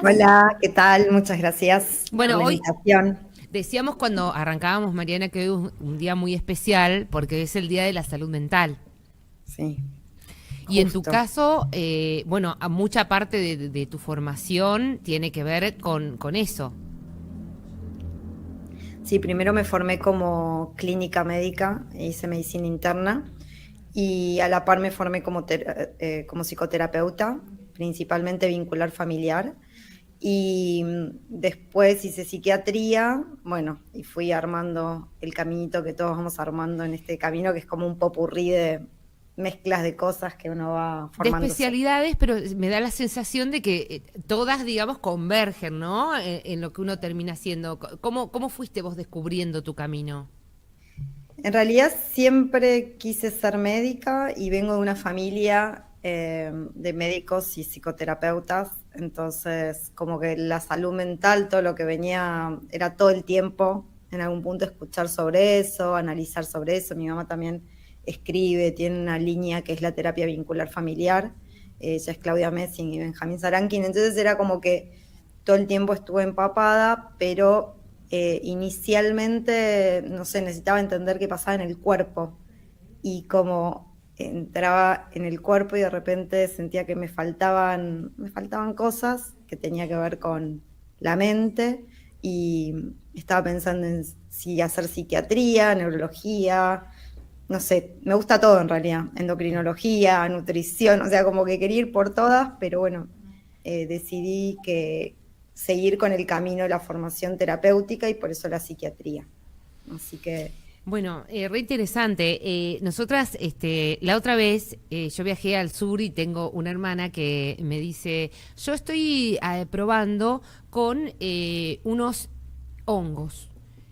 Hola, ¿qué tal? Muchas gracias por Bueno, la hoy invitación. decíamos cuando arrancábamos, Mariana, que hoy es un día muy especial porque es el Día de la Salud Mental. Sí, Y en tu justo. caso, bueno, a mucha parte de tu formación tiene que ver con eso. Sí, primero me formé como clínica médica, hice medicina interna y a la par me formé como psicoterapeuta, principalmente vincular familiar. Y después hice psiquiatría, bueno, y fui armando el caminito que todos vamos armando en este camino, que es como un popurrí de mezclas de cosas que uno va De formándose. especialidades, pero me da la sensación de que todas, digamos, convergen, ¿no? En lo que uno termina haciendo. ¿Cómo fuiste vos descubriendo tu camino? En realidad siempre quise ser médica y vengo de una familia de médicos y psicoterapeutas, entonces como que la salud mental, todo lo que venía, era todo el tiempo en algún punto escuchar sobre eso, analizar sobre eso. Mi mamá también escribe, tiene una línea que es la terapia vincular familiar, ella es Claudia Messing y Benjamín Sarankin, entonces era como que todo el tiempo estuve empapada, pero inicialmente, no sé, necesitaba entender qué pasaba en el cuerpo y como entraba en el cuerpo y de repente sentía que me faltaban cosas que tenía que ver con la mente y estaba pensando en si hacer psiquiatría, neurología, no sé, me gusta todo en realidad, endocrinología, nutrición, o sea, como que quería ir por todas, pero bueno, decidí que seguir con el camino de la formación terapéutica y por eso la psiquiatría. Así que, Bueno, re interesante. Nosotras, la otra vez, yo viajé al sur y tengo una hermana que me dice, yo estoy probando con unos hongos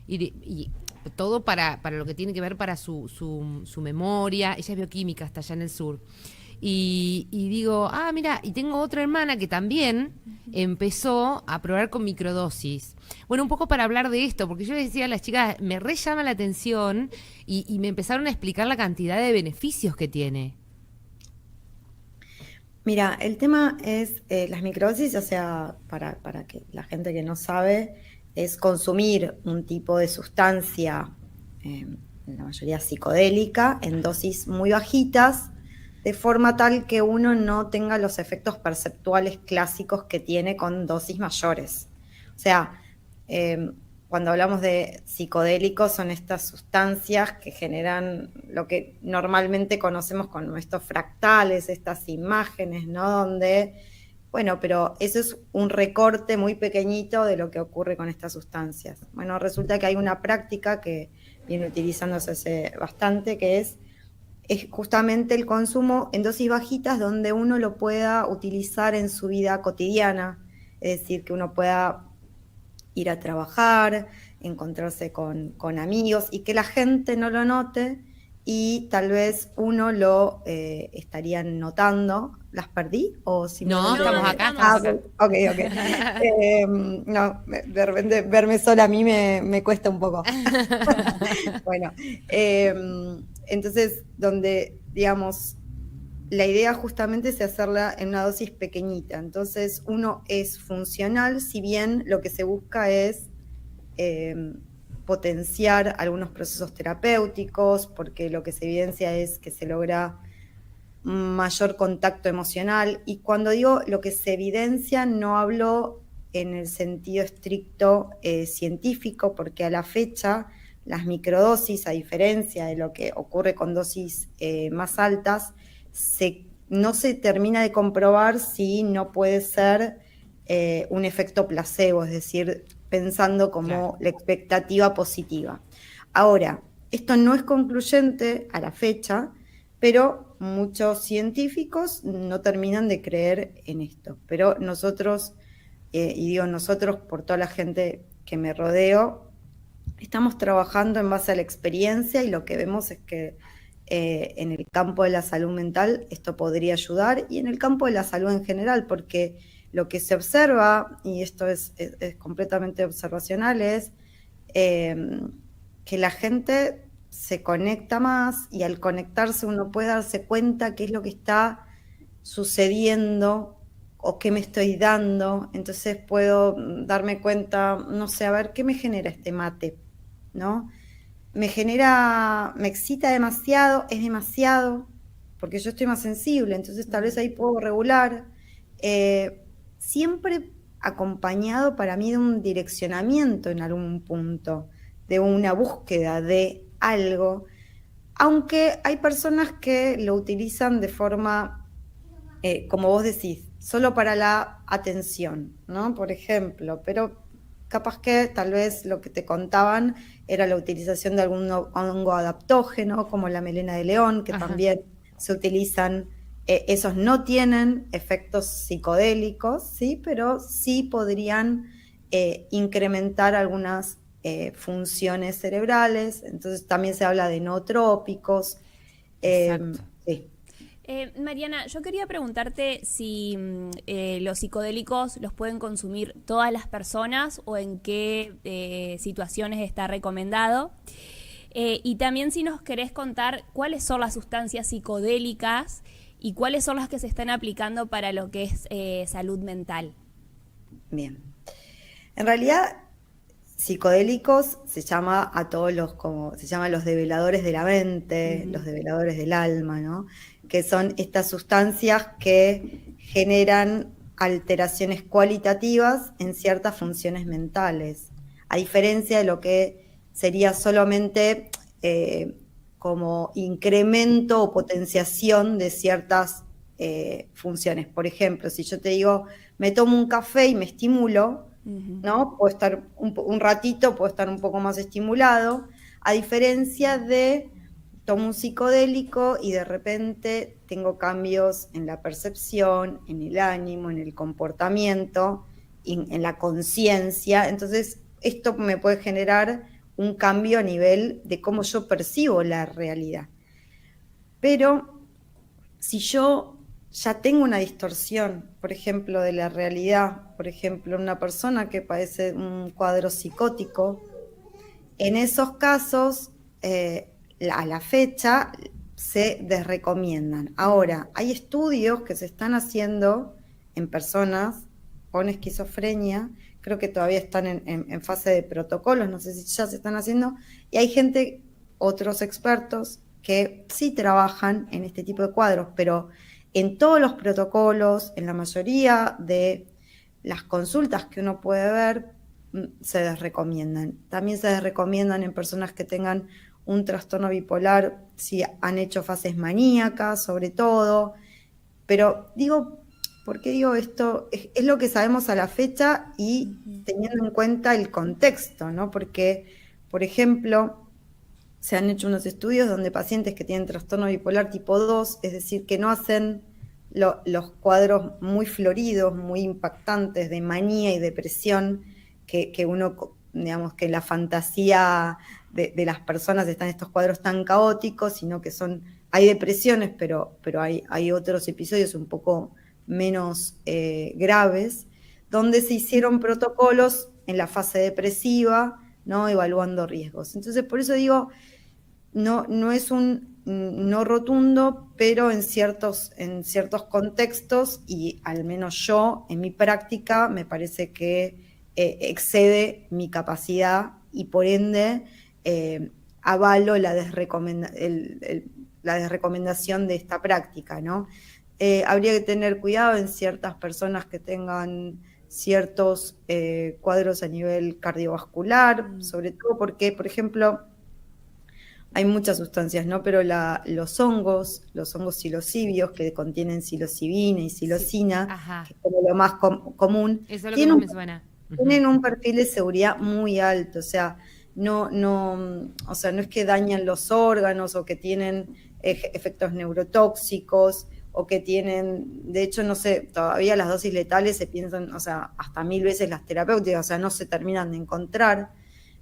y todo para lo que tiene que ver para su memoria. Ella es bioquímica, está allá en el sur. Y digo, mira, y tengo otra hermana que también empezó a probar con microdosis. Bueno, un poco para hablar de esto, porque yo les decía a las chicas, me re llama la atención y me empezaron a explicar la cantidad de beneficios que tiene. mira, el tema es las microdosis, o sea, para que la gente que no sabe, es consumir un tipo de sustancia, en la mayoría psicodélica, en dosis muy bajitas, de forma tal que uno no tenga los efectos perceptuales clásicos que tiene con dosis mayores. O sea, eh, cuando hablamos de psicodélicos son estas sustancias que generan lo que normalmente conocemos con estos fractales, estas imágenes, ¿no? Donde, bueno, pero eso es un recorte muy pequeñito de lo que ocurre con estas sustancias. Bueno, resulta que hay una práctica que viene utilizándose hace bastante, que es justamente el consumo en dosis bajitas donde uno lo pueda utilizar en su vida cotidiana, es decir, que uno pueda ir a trabajar, encontrarse con amigos y que la gente no lo note y tal vez uno lo estaría notando. ¿Las perdí o No, simplemente estamos me... acá, estamos Ah, acá. ok, ok. No, de repente verme sola a mí me cuesta un poco. Bueno, eh, entonces donde, digamos, la idea justamente es hacerla en una dosis pequeñita. Entonces, uno es funcional, si bien lo que se busca es eh, potenciar algunos procesos terapéuticos, porque lo que se evidencia es que se logra mayor contacto emocional. Y cuando digo lo que se evidencia, no hablo en el sentido estricto científico, porque a la fecha las microdosis, a diferencia de lo que ocurre con dosis más altas, no se termina de comprobar si no puede ser un efecto placebo, es decir, pensando Claro. como la expectativa positiva. Ahora, esto no es concluyente a la fecha, pero muchos científicos no terminan de creer en esto. Pero nosotros, y digo nosotros por toda la gente que me rodeo, estamos trabajando en base a la experiencia y lo que vemos es que en el campo de la salud mental esto podría ayudar y en el campo de la salud en general, porque lo que se observa, y esto es completamente observacional, es eh, que la gente se conecta más y al conectarse uno puede darse cuenta qué es lo que está sucediendo o qué me estoy dando. Entonces puedo darme cuenta, no sé, a ver, ¿qué me genera este mate? ¿No? Me excita demasiado, es demasiado, porque yo estoy más sensible, entonces tal vez ahí puedo regular. Siempre acompañado para mí de un direccionamiento en algún punto, de una búsqueda de algo, aunque hay personas que lo utilizan de forma, como vos decís, solo para la atención, ¿no? Por ejemplo, pero capaz que tal vez lo que te contaban era la utilización de algún hongo adaptógeno, como la melena de león, que Ajá. también se utilizan. Esos no tienen efectos psicodélicos, ¿sí? Pero sí podrían incrementar algunas funciones cerebrales. Entonces también se habla de nootrópicos. Exacto. Sí. Mariana, yo quería preguntarte si los psicodélicos los pueden consumir todas las personas o en qué situaciones está recomendado. Y también si nos querés contar cuáles son las sustancias psicodélicas y cuáles son las que se están aplicando para lo que es salud mental. Bien. En realidad, psicodélicos se llama a todos los, como se llaman los develadores de la mente, los develadores del alma, ¿no? Que son estas sustancias que generan alteraciones cualitativas en ciertas funciones mentales, a diferencia de lo que sería solamente como incremento o potenciación de ciertas funciones. Por ejemplo, si yo te digo, me tomo un café y me estimulo, ¿no? Puedo estar un ratito, puedo estar un poco más estimulado, a diferencia de tomo un psicodélico y de repente tengo cambios en la percepción, en el ánimo, en el comportamiento, en la conciencia. Entonces, esto me puede generar un cambio a nivel de cómo yo percibo la realidad. Pero si yo ya tengo una distorsión, por ejemplo, de la realidad, por ejemplo, una persona que padece un cuadro psicótico, en esos casos, a la fecha, se desrecomiendan. Ahora, hay estudios que se están haciendo en personas con esquizofrenia, creo que todavía están en fase de protocolos, no sé si ya se están haciendo, y hay gente, otros expertos, que sí trabajan en este tipo de cuadros, pero en todos los protocolos, en la mayoría de las consultas que uno puede ver, se desrecomiendan. También se desrecomiendan en personas que tengan un trastorno bipolar, si han hecho fases maníacas, sobre todo. Pero digo, ¿por qué digo esto? Es lo que sabemos a la fecha y teniendo en cuenta el contexto, ¿no? Porque, por ejemplo, se han hecho unos estudios donde pacientes que tienen trastorno bipolar tipo 2, es decir, que no hacen los cuadros muy floridos, muy impactantes de manía y depresión, que uno, digamos, que la fantasía de las personas están estos cuadros tan caóticos, sino que hay depresiones, pero hay otros episodios un poco menos graves, donde se hicieron protocolos en la fase depresiva, ¿no? Evaluando riesgos. Entonces, por eso digo, no es un no rotundo, pero en ciertos contextos, y al menos yo, en mi práctica, me parece que excede mi capacidad y por ende avalo la desrecomendación de esta práctica, ¿no? Habría que tener cuidado en ciertas personas que tengan ciertos cuadros a nivel cardiovascular, sobre todo porque, por ejemplo, hay muchas sustancias, ¿no? Pero los hongos psilocibios que contienen psilocibina y Sí. psilocina, Ajá. que es como lo más común, Eso es lo que más tienen me suena. tienen un perfil de seguridad muy alto, o sea, no es que dañan los órganos o que tienen efectos neurotóxicos o que tienen, de hecho, no sé, todavía las dosis letales se piensan, o sea, hasta 1000 veces las terapéuticas, o sea, no se terminan de encontrar,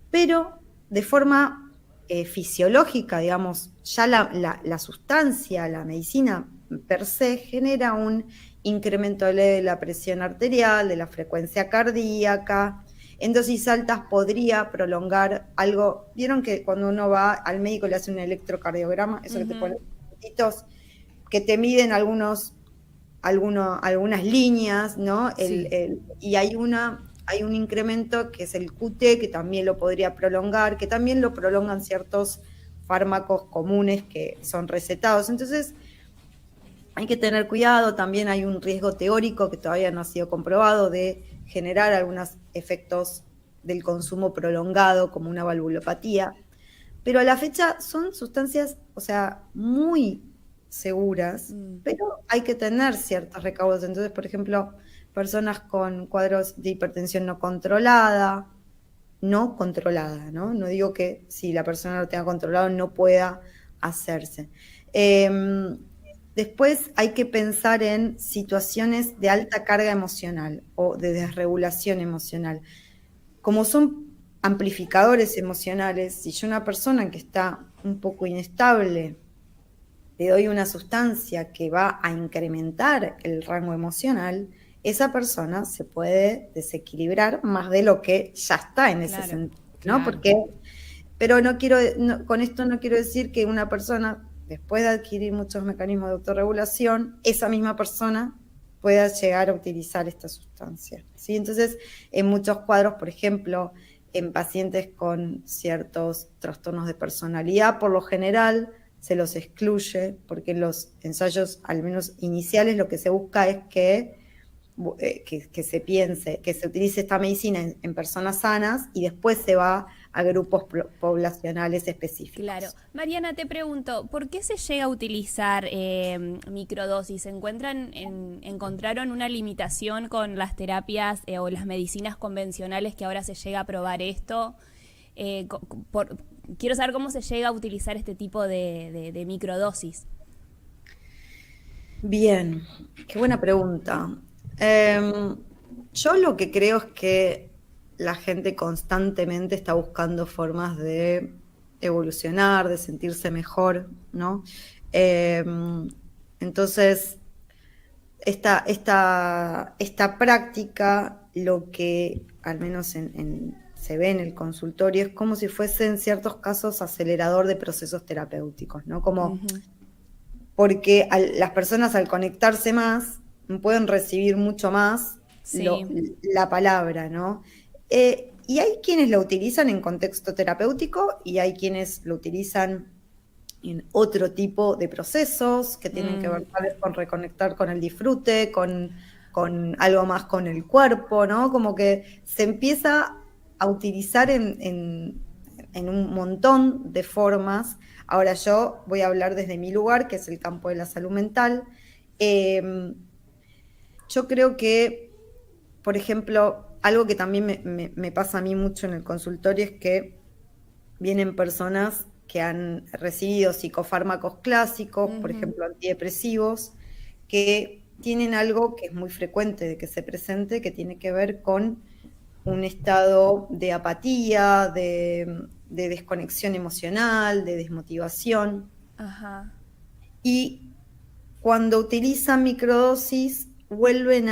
pero de forma fisiológica, digamos, ya la sustancia, la medicina per se genera un incremento leve de la presión arterial, de la frecuencia cardíaca. En dosis altas podría prolongar algo. Vieron que cuando uno va al médico le hace un electrocardiograma, eso que te ponen puntitos, que te miden algunos algunas líneas, ¿no? Sí. Y hay un incremento que es el QT, que también lo podría prolongar, que también lo prolongan ciertos fármacos comunes que son recetados. Entonces, hay que tener cuidado, también hay un riesgo teórico que todavía no ha sido comprobado de generar algunos efectos del consumo prolongado, como una valvulopatía. Pero a la fecha son sustancias, o sea, muy seguras, pero hay que tener ciertos recaudos. Entonces, por ejemplo, personas con cuadros de hipertensión no controlada, ¿no? No digo que si la persona lo tenga controlado no pueda hacerse. Después hay que pensar en situaciones de alta carga emocional o de desregulación emocional. Como son amplificadores emocionales, si yo a una persona que está un poco inestable le doy una sustancia que va a incrementar el rango emocional, esa persona se puede desequilibrar más de lo que ya está en ese sentido, ¿no? Claro. Pero con esto no quiero decir que una persona, después de adquirir muchos mecanismos de autorregulación, esa misma persona pueda llegar a utilizar esta sustancia, ¿sí? Entonces, en muchos cuadros, por ejemplo, en pacientes con ciertos trastornos de personalidad, por lo general se los excluye, porque en los ensayos, al menos iniciales, lo que se busca es que se piense, que se utilice esta medicina en personas sanas y después se va a grupos poblacionales específicos. Claro. Mariana, te pregunto, ¿por qué se llega a utilizar microdosis? ¿Encontraron una limitación con las terapias o las medicinas convencionales que ahora se llega a probar esto? Quiero saber cómo se llega a utilizar este tipo de microdosis. Bien, qué buena pregunta. Yo lo que creo es que la gente constantemente está buscando formas de evolucionar, de sentirse mejor, ¿no? Entonces, esta práctica, lo que al menos se ve en el consultorio, es como si fuese en ciertos casos acelerador de procesos terapéuticos, ¿no? Como porque las personas al conectarse más pueden recibir mucho más Sí. la palabra, ¿no? Y hay quienes lo utilizan en contexto terapéutico y hay quienes lo utilizan en otro tipo de procesos que tienen que ver tal vez con reconectar con el disfrute, con algo más con el cuerpo, ¿no? Como que se empieza a utilizar en un montón de formas. Ahora yo voy a hablar desde mi lugar, que es el campo de la salud mental. Yo creo que, por ejemplo, algo que también me pasa a mí mucho en el consultorio es que vienen personas que han recibido psicofármacos clásicos, por ejemplo, antidepresivos, que tienen algo que es muy frecuente de que se presente, que tiene que ver con un estado de apatía, de desconexión emocional, de desmotivación. Ajá. Y cuando utilizan microdosis, vuelven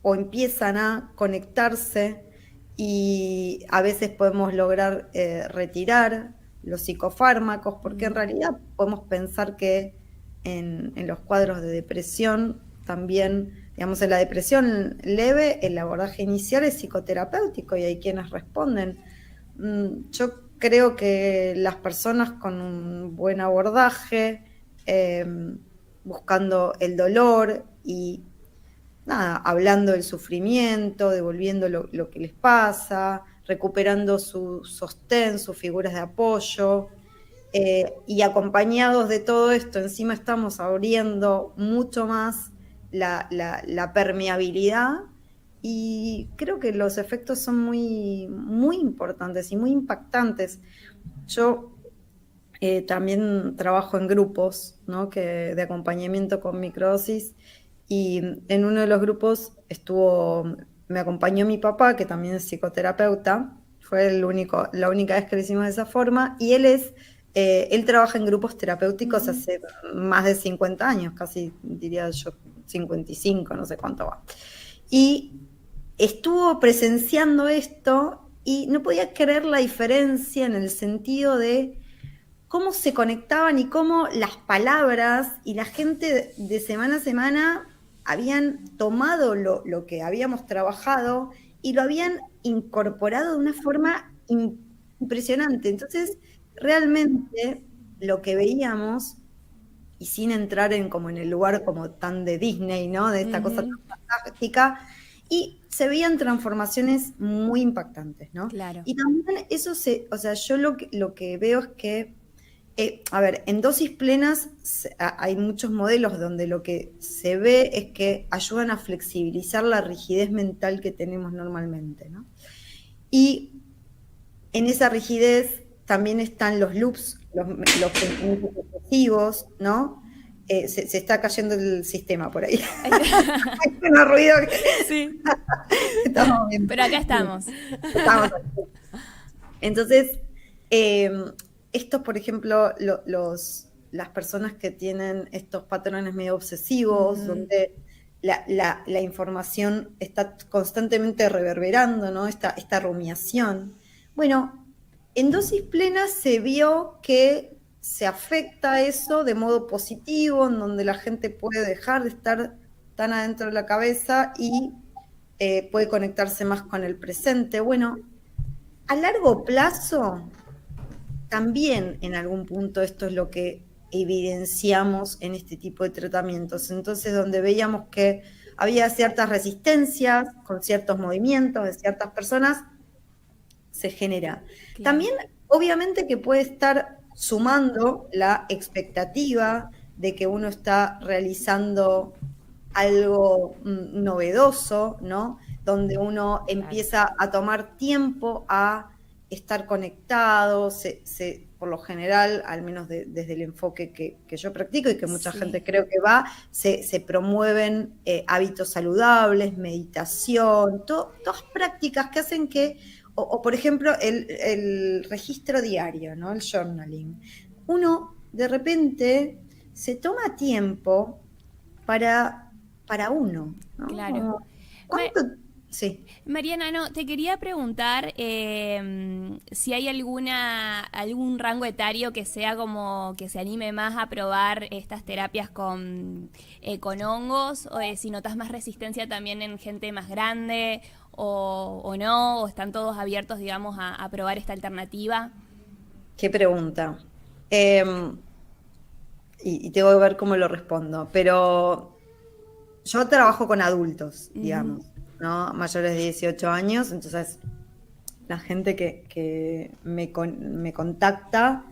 o empiezan a conectarse y a veces podemos lograr retirar los psicofármacos, porque en realidad podemos pensar que en los cuadros de depresión también, digamos, en la depresión leve, el abordaje inicial es psicoterapéutico y hay quienes responden. Yo creo que las personas con un buen abordaje, buscando el dolor y nada, hablando del sufrimiento, devolviendo lo que les pasa, recuperando su sostén, sus figuras de apoyo, y acompañados de todo esto, encima estamos abriendo mucho más la permeabilidad y creo que los efectos son muy, muy importantes y muy impactantes. Yo también trabajo en grupos, ¿no? de acompañamiento con microdosis y en uno de los grupos me acompañó mi papá, que también es psicoterapeuta, fue la única vez que lo hicimos de esa forma, y él trabaja en grupos terapéuticos hace más de 50 años, casi diría yo 55, no sé cuánto va. Y estuvo presenciando esto y no podía creer la diferencia en el sentido de cómo se conectaban y cómo las palabras y la gente de semana a semana habían tomado lo que habíamos trabajado y lo habían incorporado de una forma impresionante. Entonces, realmente lo que veíamos, y sin entrar como en el lugar como tan de Disney, ¿no? De esta cosa Ujú, tan fantástica, y se veían transformaciones muy impactantes, ¿no? claro. Y también eso o sea, yo lo que veo es que, a ver, en dosis plenas hay muchos modelos donde lo que se ve es que ayudan a flexibilizar la rigidez mental que tenemos normalmente, ¿no? Y en esa rigidez también están los loops, los pensamientos obsesivos, ¿no? Se está cayendo el sistema por ahí. Hay un ruido Sí, estamos viendo. pero acá estamos. Estamos aquí. Entonces, eh, estos, por ejemplo, las personas que tienen estos patrones medio obsesivos, Ujú, donde la información está constantemente reverberando, ¿no? Esta rumiación. Bueno, en dosis plenas se vio que se afecta eso de modo positivo, en donde la gente puede dejar de estar tan adentro de la cabeza y puede conectarse más con el presente. Bueno, a largo plazo, también en algún punto esto es lo que evidenciamos en este tipo de tratamientos. Entonces, donde veíamos que había ciertas resistencias con ciertos movimientos de ciertas personas, se genera. claro. También, obviamente, que puede estar sumando la expectativa de que uno está realizando algo novedoso, ¿no? Donde uno Claro. empieza a tomar tiempo a estar conectado, por lo general, al menos desde el enfoque que yo practico y que mucha gente Sí. creo que va, se promueven hábitos saludables, meditación, todas prácticas que hacen que, o por ejemplo, el registro diario, ¿no? El journaling. Uno de repente se toma tiempo para, para uno, ¿no? Claro. Como, Ma- ¿cuánto? Sí. Mariana, no, te quería preguntar si hay algún rango etario que sea como que se anime más a probar estas terapias con hongos, o si notas más resistencia también en gente más grande, o no, o están todos abiertos, digamos, a probar esta alternativa. Qué pregunta. Eh, y tengo que ver cómo lo respondo, pero yo trabajo con adultos, Ujú, digamos, ¿no? Mayores de 18 años, entonces la gente que me contacta,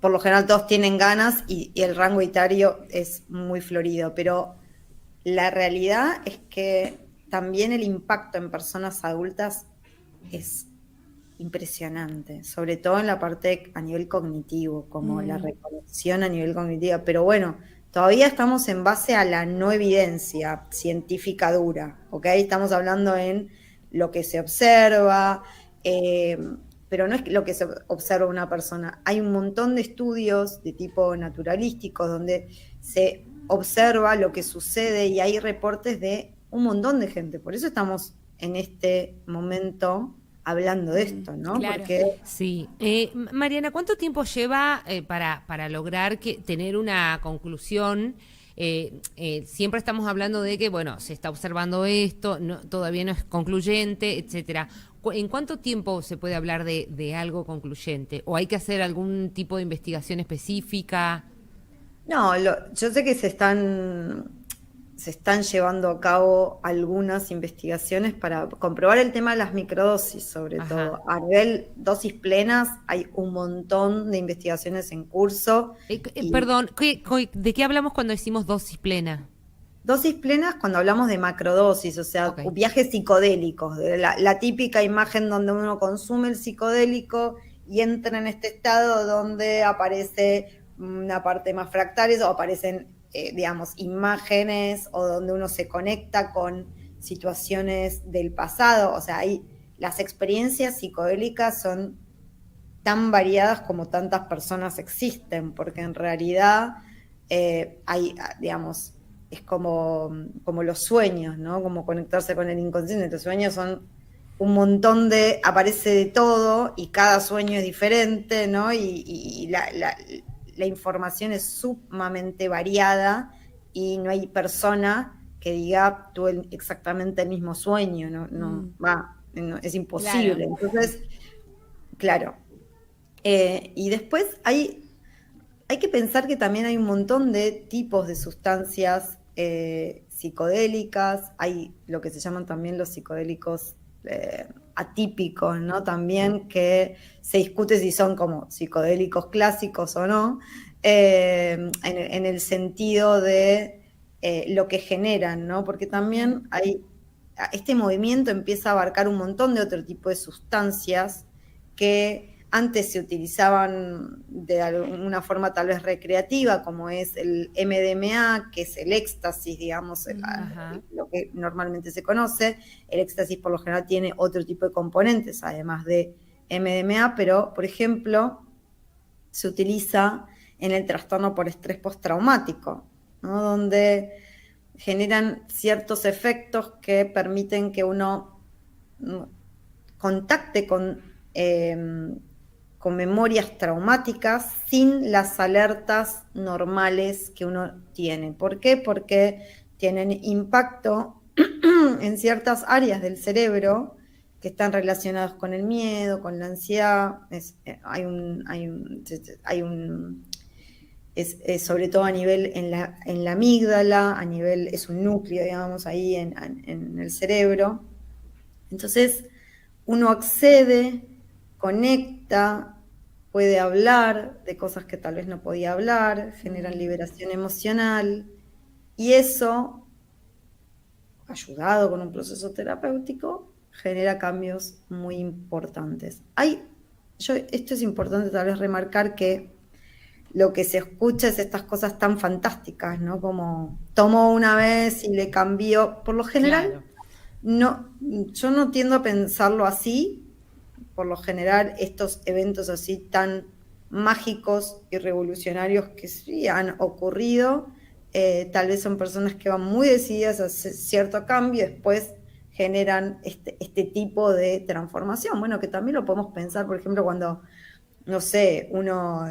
por lo general todos tienen ganas y el rango etario es muy florido, pero la realidad es que también el impacto en personas adultas es impresionante, sobre todo en la parte a nivel cognitivo, como la mm, reconexión a nivel cognitivo. Pero bueno, todavía estamos en base a la no evidencia científica dura, ¿ok? Estamos hablando en lo que se observa, eh, pero no es lo que se observa una persona. Hay un montón de estudios de tipo naturalísticos donde se observa lo que sucede y hay reportes de un montón de gente. Por eso estamos en este momento hablando de esto, ¿no? claro. Porque Sí. Mariana, ¿cuánto tiempo lleva para lograr tener una conclusión? Siempre estamos hablando de que, bueno, se está observando esto, todavía no es concluyente, etcétera. ¿En cuánto tiempo se puede hablar de algo concluyente? ¿O hay que hacer algún tipo de investigación específica? no, yo sé que se están llevando a cabo algunas investigaciones para comprobar el tema de las microdosis, sobre Ajá. todo. A nivel dosis plenas hay un montón de investigaciones en curso y Perdón, ¿de qué hablamos cuando decimos dosis plena? dosis plenas cuando hablamos de macrodosis, o sea, Ok. viajes psicodélicos, de la típica imagen donde uno consume el psicodélico y entra en este estado donde aparece una parte más fractales o aparecen, digamos, imágenes o donde uno se conecta con situaciones del pasado, o sea, las experiencias psicodélicas son tan variadas como tantas personas existen, porque en realidad hay, digamos, es como los sueños, ¿no? Como conectarse con el inconsciente. Los sueños son un montón aparece de todo y cada sueño es diferente, ¿no? Y la información es sumamente variada y no hay persona que diga tuve exactamente el mismo sueño, es imposible. Claro. Entonces, claro. Y después hay que pensar que también hay un montón de tipos de sustancias psicodélicas, hay lo que se llaman también los psicodélicos atípicos, ¿no? También que se discute si son como psicodélicos clásicos o no, en el sentido de lo que generan, ¿no? Porque también este movimiento empieza a abarcar un montón de otro tipo de sustancias que antes se utilizaban de alguna forma tal vez recreativa, como es el MDMA, que es el éxtasis, digamos, lo que normalmente se conoce. El éxtasis por lo general tiene otro tipo de componentes, además de MDMA, pero, por ejemplo, se utiliza en el trastorno por estrés postraumático, ¿no? Donde generan ciertos efectos que permiten que uno contacte con memorias traumáticas sin las alertas normales que uno tiene. ¿Por qué? Porque tienen impacto en ciertas áreas del cerebro que están relacionadas con el miedo, con la ansiedad. Sobre todo a nivel en la amígdala, a nivel, es un núcleo, digamos, ahí en el cerebro. Entonces, uno accede, conecta, puede hablar de cosas que tal vez no podía hablar, generan liberación emocional, y eso, ayudado con un proceso terapéutico, genera cambios muy importantes. Esto es importante tal vez remarcar que lo que se escucha es estas cosas tan fantásticas, ¿no? Como tomó una vez y le cambió. Por lo general, no, yo no tiendo a pensarlo así. Por lo general, estos eventos así tan mágicos y revolucionarios que sí han ocurrido, tal vez son personas que van muy decididas a hacer cierto cambio y después generan este tipo de transformación. Bueno, que también lo podemos pensar, por ejemplo, cuando, no sé, uno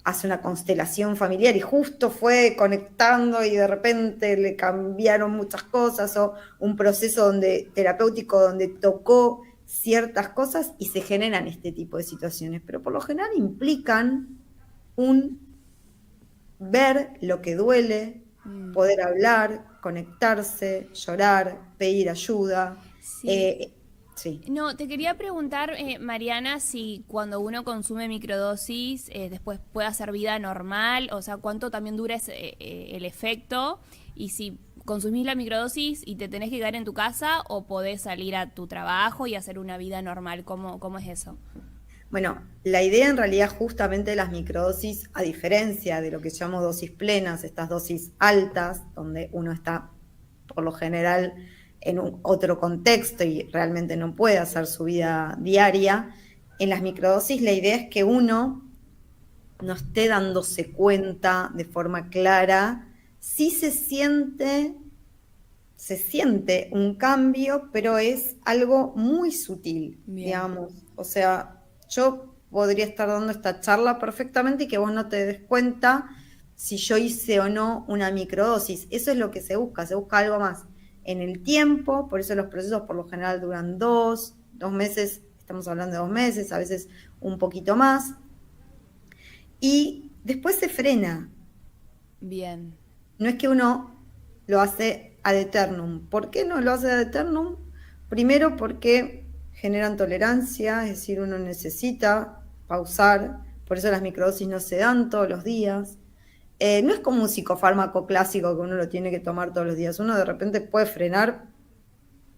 hace una constelación familiar y justo fue conectando y de repente le cambiaron muchas cosas, o un proceso terapéutico donde tocó ciertas cosas y se generan este tipo de situaciones, pero por lo general implican ver lo que duele, poder hablar, conectarse, llorar, pedir ayuda. Sí. Sí. No, te quería preguntar, Mariana, si cuando uno consume microdosis después puede hacer vida normal, o sea, cuánto también dura el efecto, y si consumís la microdosis y te tenés que quedar en tu casa o podés salir a tu trabajo y hacer una vida normal. ¿Cómo es eso? Bueno, la idea en realidad justamente de las microdosis, a diferencia de lo que llamamos dosis plenas, estas dosis altas, donde uno está por lo general en otro contexto y realmente no puede hacer su vida diaria, en las microdosis la idea es que uno no esté dándose cuenta de forma clara. Sí se siente un cambio, pero es algo muy sutil, digamos. O sea, yo podría estar dando esta charla perfectamente y que vos no te des cuenta si yo hice o no una microdosis. Eso es lo que se busca algo más en el tiempo, por eso los procesos por lo general duran 2 meses, estamos hablando de 2 meses, a veces un poquito más, y después se frena. Bien. No es que uno lo hace ad eternum. ¿Por qué no lo hace ad eternum? Primero porque generan tolerancia, es decir, uno necesita pausar, por eso las microdosis no se dan todos los días. No es como un psicofármaco clásico que uno lo tiene que tomar todos los días. Uno de repente puede frenar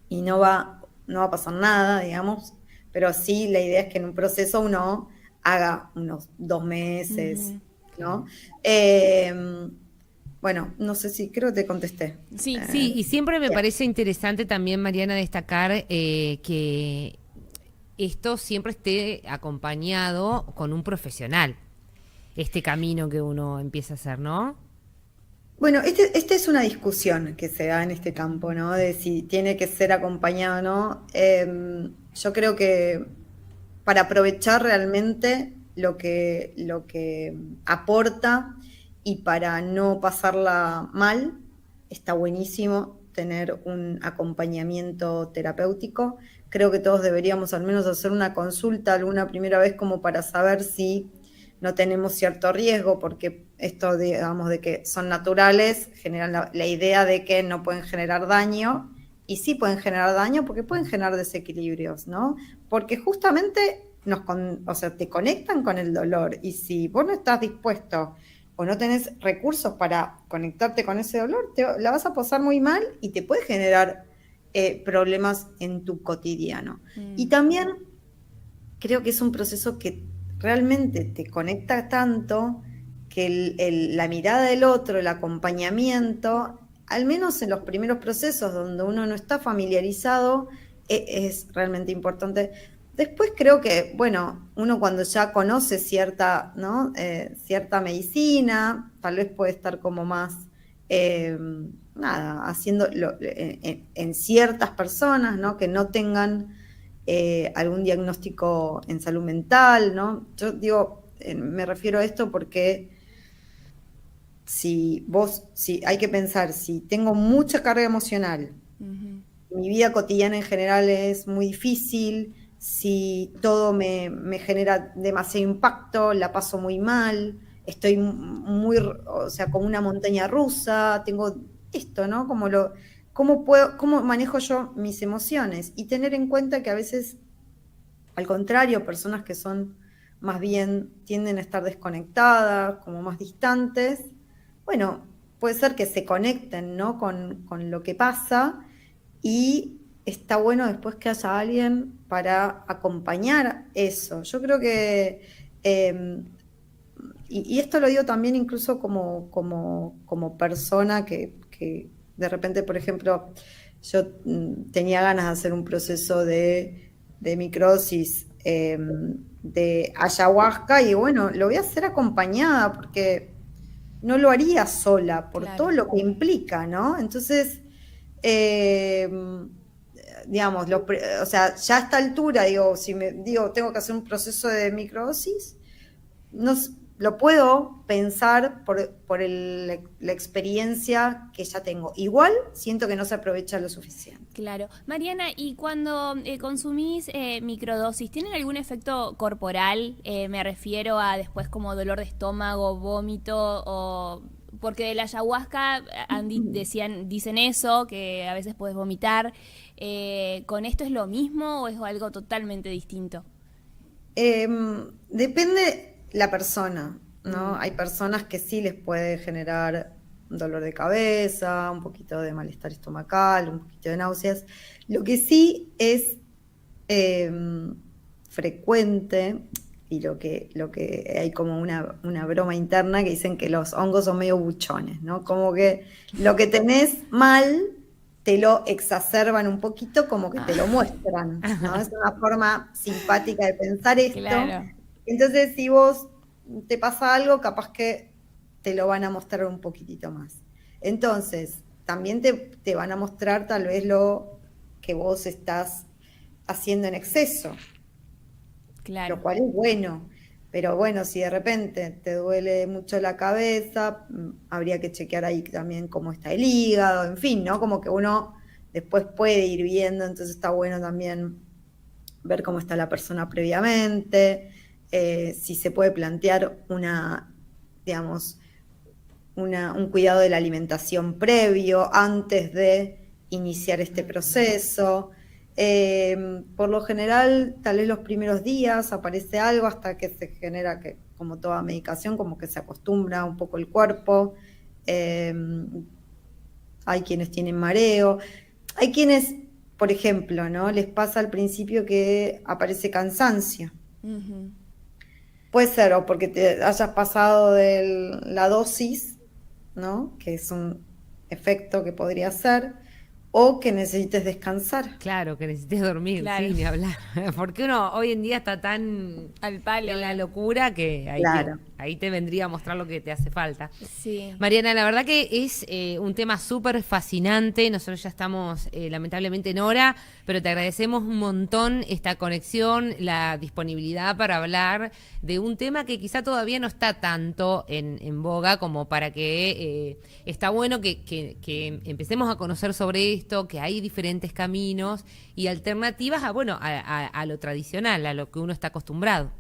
y no va a pasar nada, digamos, pero sí la idea es que en un proceso uno haga unos 2 meses, ¿no? Bueno, no sé si creo que te contesté. Sí, y siempre me parece interesante también, Mariana, destacar que esto siempre esté acompañado con un profesional, este camino que uno empieza a hacer, ¿no? Bueno, este es una discusión que se da en este campo, ¿no? De si tiene que ser acompañado o no. Yo creo que para aprovechar realmente lo que aporta y para no pasarla mal, está buenísimo tener un acompañamiento terapéutico. Creo que todos deberíamos al menos hacer una consulta alguna primera vez como para saber si no tenemos cierto riesgo, porque esto, digamos, de que son naturales, generan la idea de que no pueden generar daño, y sí pueden generar daño porque pueden generar desequilibrios, ¿no? Porque justamente o sea, te conectan con el dolor, y si vos no estás dispuesto o no tenés recursos para conectarte con ese dolor, la vas a pasar muy mal y te puede generar problemas en tu cotidiano. Y también creo que es un proceso que realmente te conecta tanto que la mirada del otro, el acompañamiento, al menos en los primeros procesos donde uno no está familiarizado, es realmente importante. Después creo que, bueno, uno cuando ya conoce cierta, ¿no? Cierta medicina, tal vez puede estar como más, eh, nada, haciendo en ciertas personas, ¿no? Que no tengan algún diagnóstico en salud mental, ¿no? Yo digo, me refiero a esto porque si hay que pensar, si tengo mucha carga emocional, mi vida cotidiana en general es muy difícil, si todo me genera demasiado impacto, la paso muy mal, estoy muy, o sea, como una montaña rusa, tengo esto, ¿no? ¿Cómo manejo yo mis emociones? Y tener en cuenta que a veces, al contrario, personas que son más bien tienden a estar desconectadas, como más distantes, bueno, puede ser que se conecten, ¿no? con lo que pasa, y está bueno después que haya alguien para acompañar eso. Yo creo que, y esto lo digo también incluso como persona que de repente, por ejemplo, yo tenía ganas de hacer un proceso de microsis, de ayahuasca, y bueno, lo voy a hacer acompañada porque no lo haría sola por Claro. todo lo que implica, ¿no? Entonces, eh, digamos, o sea, ya a esta altura, digo, si tengo que hacer un proceso de microdosis, no, lo puedo pensar por la experiencia que ya tengo. Igual siento que no se aprovecha lo suficiente. Claro. Mariana, ¿y cuando consumís microdosis, tienen algún efecto corporal? Me refiero a después como dolor de estómago, vómito, o porque de la ayahuasca dicen eso, que a veces puedes vomitar. ¿Con esto es lo mismo o es algo totalmente distinto? Depende la persona, ¿no? Hay personas que sí les puede generar un dolor de cabeza, un poquito de malestar estomacal, un poquito de náuseas. Lo que sí es eh, frecuente, y lo que hay como una broma interna que dicen que los hongos son medio buchones, ¿no? Como que lo que tenés mal te lo exacerban un poquito, como que te lo muestran, ¿no? Es una forma simpática de pensar esto. Claro. Entonces, si vos te pasa algo, capaz que te lo van a mostrar un poquitito más. Entonces, también te van a mostrar tal vez lo que vos estás haciendo en exceso, Claro. lo cual es bueno. Pero bueno, si de repente te duele mucho la cabeza, habría que chequear ahí también cómo está el hígado, en fin, ¿no? Como que uno después puede ir viendo, entonces está bueno también ver cómo está la persona previamente, si se puede plantear digamos, un cuidado de la alimentación previo antes de iniciar este proceso. Por lo general, tal vez los primeros días aparece algo hasta que se genera, que como toda medicación, como que se acostumbra un poco el cuerpo. Eh, Hay quienes tienen mareo, hay quienes, por ejemplo, ¿no? Les pasa al principio que aparece cansancio. Ujú. Puede ser o porque te hayas pasado de la dosis, ¿no? Que es un efecto que podría ser, o que necesites descansar. Claro, que necesites dormir, Claro. sí, ni hablar. Porque uno hoy en día está tan Al palo. en la locura que Claro. ahí te vendría a mostrar lo que te hace falta. Sí. Mariana, la verdad que es un tema súper fascinante. Nosotros ya estamos lamentablemente en hora, pero te agradecemos un montón esta conexión, la disponibilidad para hablar de un tema que quizá todavía no está tanto en boga como para que está bueno que empecemos a conocer sobre esto, que hay diferentes caminos y alternativas a lo tradicional, a lo que uno está acostumbrado.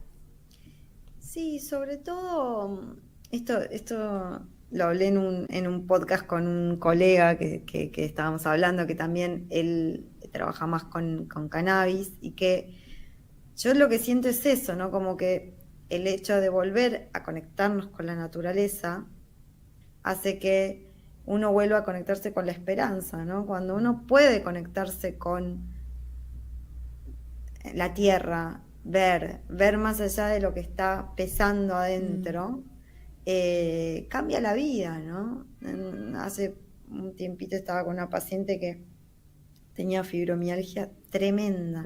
Sí, sobre todo, esto lo hablé en un podcast con un colega que estábamos hablando, que también él trabaja más con cannabis, y que yo lo que siento es eso, ¿no? Como que el hecho de volver a conectarnos con la naturaleza hace que uno vuelva a conectarse con la esperanza, ¿no? Cuando uno puede conectarse con la tierra, ver más allá de lo que está pesando adentro, cambia la vida, ¿no? Hace un tiempito estaba con una paciente que tenía fibromialgia tremenda,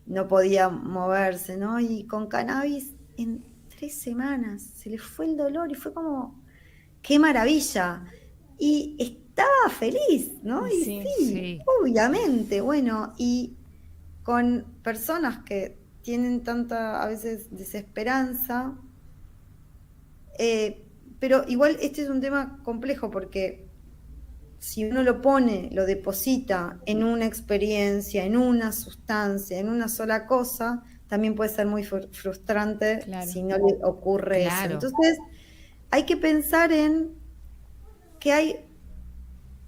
no podía moverse, ¿no? Y con cannabis en 3 semanas se le fue el dolor y fue como, qué maravilla. Y estaba feliz, ¿no? Y Sí. sí, Sí. obviamente, bueno, y con personas que tienen tanta, a veces, desesperanza, pero igual este es un tema complejo porque si uno lo pone, lo deposita en una experiencia, en una sustancia, en una sola cosa, también puede ser muy frustrante Claro. si no le ocurre eso. Claro. Entonces, hay que pensar en que hay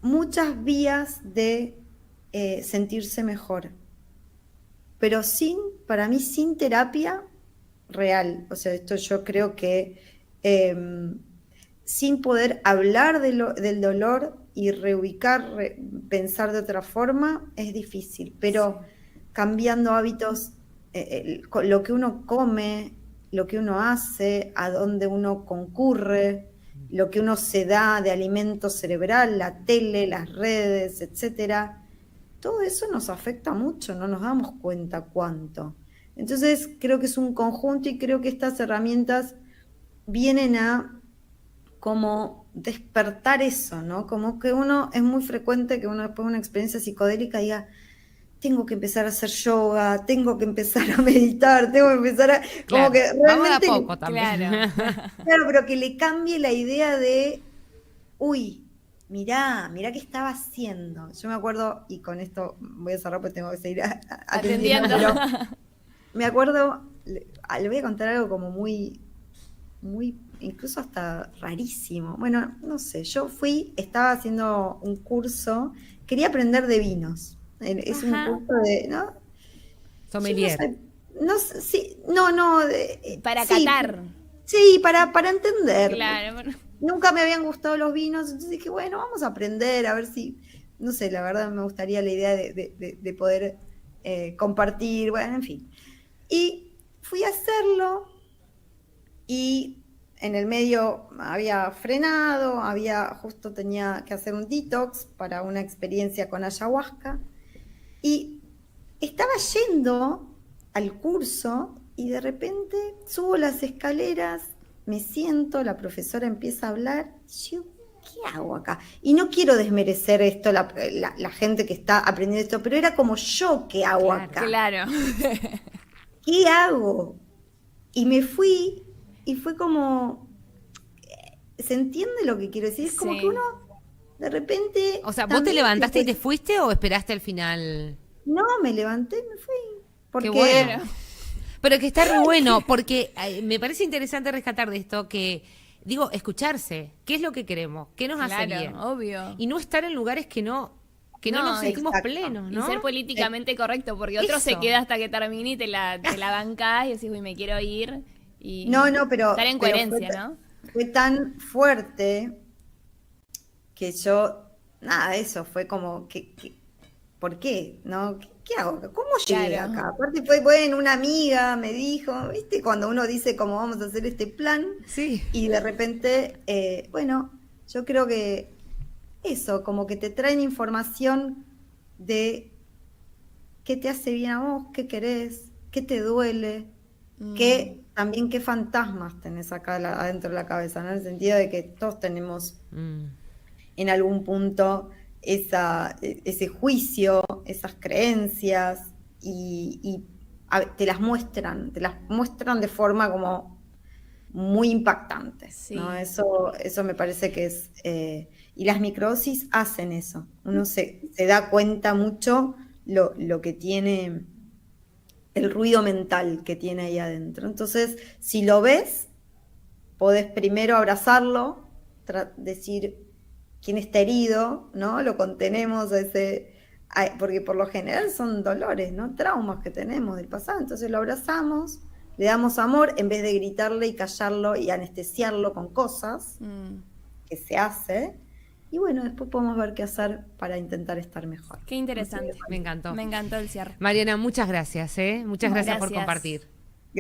muchas vías de sentirse mejor, pero para mí, sin terapia real. O sea, esto yo creo que sin poder hablar del dolor y reubicar, pensar de otra forma, es difícil, pero cambiando hábitos, lo que uno come, lo que uno hace, a dónde uno concurre, lo que uno se da de alimento cerebral, la tele, las redes, etcétera, todo eso nos afecta mucho, no nos damos cuenta cuánto. Entonces, creo que es un conjunto y creo que estas herramientas vienen a como despertar eso, ¿no? Como que es muy frecuente que uno después de una experiencia psicodélica diga, tengo que empezar a hacer yoga, tengo que empezar a meditar, tengo que empezar a... Como Claro. que Vamos de a realmente, poco también. Claro. claro, pero que le cambie la idea de, uy, mirá qué estaba haciendo. Yo me acuerdo, y con esto voy a cerrar porque tengo que seguir atendiendo, Atendiendo. pero me acuerdo, le voy a contar algo como muy, muy, incluso hasta rarísimo. Bueno, no sé, estaba haciendo un curso, quería aprender de vinos. Es un Ajá. curso de, ¿no? Sommelier. Yo no sé, sí, no, Para sí, catar. sí, para entender. Claro. Bueno. Nunca me habían gustado los vinos, entonces dije, bueno, vamos a aprender, a ver si, no sé, la verdad me gustaría la idea de poder compartir, bueno, en fin. Y fui a hacerlo y en el medio había frenado, justo tenía que hacer un detox para una experiencia con ayahuasca y estaba yendo al curso y de repente subo las escaleras, me siento, la profesora empieza a hablar, y yo, ¿qué hago acá? Y no quiero desmerecer esto, la gente que está aprendiendo esto, pero era como yo, ¿qué hago Claro, acá? Claro. ¿Qué hago? Y me fui y fue como, ¿se entiende lo que quiero decir? Es como Sí. que uno de repente... O sea, ¿vos te también levantaste y te puede- fuiste o esperaste al final? No, me levanté y me fui. Porque, Qué bueno. Pero que está re bueno, porque me parece interesante rescatar de esto que, digo, escucharse. ¿Qué es lo que queremos? ¿Qué nos hace Claro, bien? obvio. Y no estar en lugares que no No, nos sentimos exacto. plenos, Y ¿no? ser políticamente correcto, porque otro se Eso. queda hasta que termine y te la bancás y decís, uy, me quiero ir. Y No, pero... estar en pero coherencia, ¿no? Fue tan fuerte que yo... Nada, eso fue como... ¿Por qué? ¿No? ¿Qué hago acá? ¿Cómo llegué Claro. acá? Aparte fue, bueno, una amiga me dijo, ¿viste? Cuando uno dice cómo vamos a hacer este plan Sí. y de repente, bueno, yo creo que eso, como que te traen información de qué te hace bien a vos, qué querés, qué te duele, qué también qué fantasmas tenés acá adentro de la cabeza, ¿no? En el sentido de que todos tenemos en algún punto ese juicio, esas creencias, y te las muestran de forma como muy impactante, ¿no? Sí. Eso me parece que es... y las microdosis hacen eso. Uno se da cuenta mucho lo que tiene, el ruido mental que tiene ahí adentro. Entonces, si lo ves, podés primero abrazarlo, decir quién está herido, ¿no? Lo contenemos porque por lo general son dolores, ¿no? Traumas que tenemos del pasado. Entonces lo abrazamos, le damos amor en vez de gritarle y callarlo y anestesiarlo con cosas que se hace. Y bueno, después podemos ver qué hacer para intentar estar mejor. Qué interesante. Me encantó. Me encantó el cierre. Mariana, muchas gracias, ¿eh? Muchas gracias por compartir.